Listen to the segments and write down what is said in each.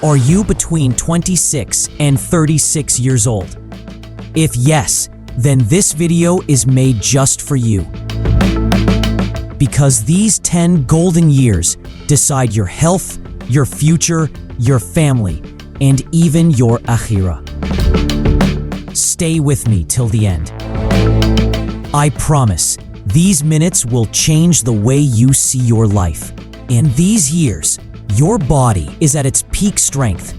Are you between 26 and 36 years old? If yes, then this video is made just for you. Because these 10 golden years decide your health, your future, your family, and even your akhirah. Stay with me till the end. I promise, these minutes will change the way you see your life. In these years, your body is at its peak strength.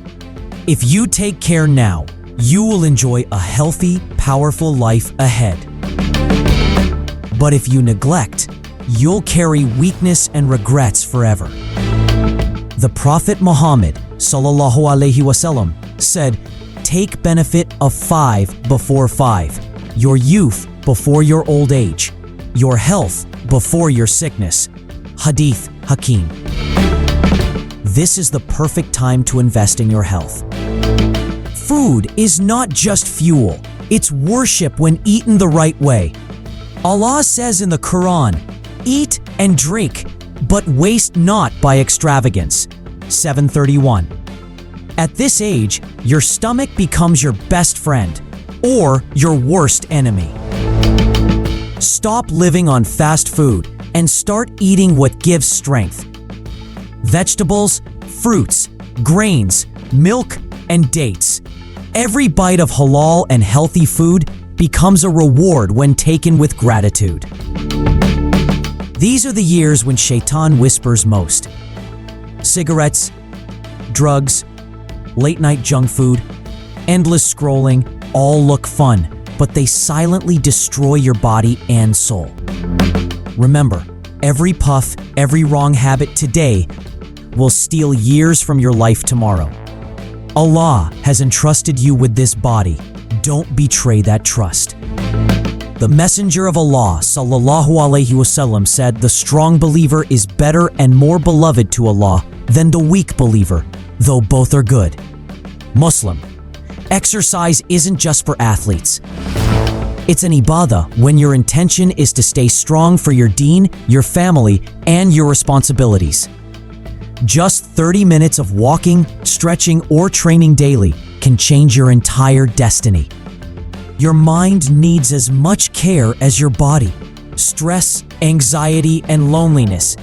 If you take care now, you will enjoy a healthy, powerful life ahead. But if you neglect, you'll carry weakness and regrets forever. The Prophet Muhammad sallallahu alaihi wasallam said, "Take benefit of 5 before 5, your youth before your old age, your health before your sickness." Hadith Hakim. This is the perfect time to invest in your health. Food is not just fuel, it's worship when eaten the right way. Allah says in the Quran, "Eat and drink, but waste not by extravagance." 7:31. At this age, your stomach becomes your best friend or your worst enemy. Stop living on fast food and start eating what gives strength. Vegetables, fruits, grains, milk, and dates. Every bite of halal and healthy food becomes a reward when taken with gratitude. These are the years when Shaitan whispers most. Cigarettes, drugs, late-night junk food, endless scrolling all look fun, but they silently destroy your body and soul. Remember, every puff, every wrong habit today will steal years from your life tomorrow. Allah has entrusted you with this body. Don't betray that trust. The Messenger of Allah sallallahu alaihi wasallam said, "The strong believer is better and more beloved to Allah than the weak believer, though both are good." Muslim, exercise isn't just for athletes. It's an ibadah when your intention is to stay strong for your deen, your family, and your responsibilities. Just 30 minutes of walking, stretching, or training daily can change your entire destiny. Your mind needs as much care as your body. Stress, anxiety, and loneliness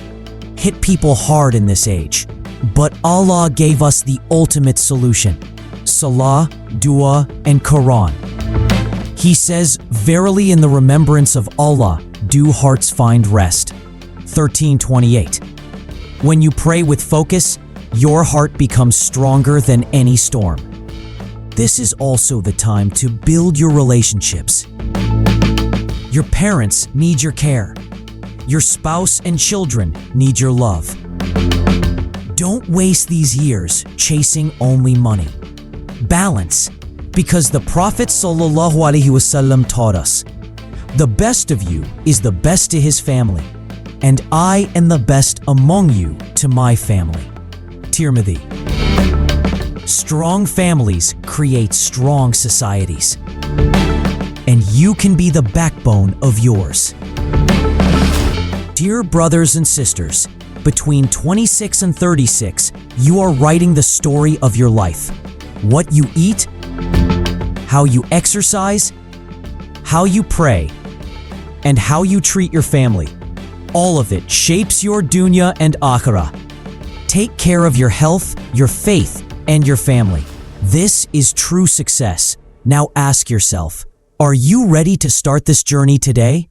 hit people hard in this age. But Allah gave us the ultimate solution: Salah, Dua, and Quran. He says, "Verily in the remembrance of Allah do hearts find rest." 13:28. When you pray with focus, your heart becomes stronger than any storm. This is also the time to build your relationships. Your parents need your care. Your spouse and children need your love. Don't waste these years chasing only money. Balance, because the Prophet sallallahu alaihi wasallam taught us, "The best of you is the best to his family, and I am the best among you to my family." Tirmidhi. Strong families create strong societies, and you can be the backbone of yours. Dear brothers and sisters, between 26 and 36, you are writing the story of your life. What you eat, how you exercise, how you pray, and how you treat your family. All of it shapes your dunya and akhirah. Take care of your health, your faith, and your family. This is true success. Now ask yourself, are you ready to start this journey today?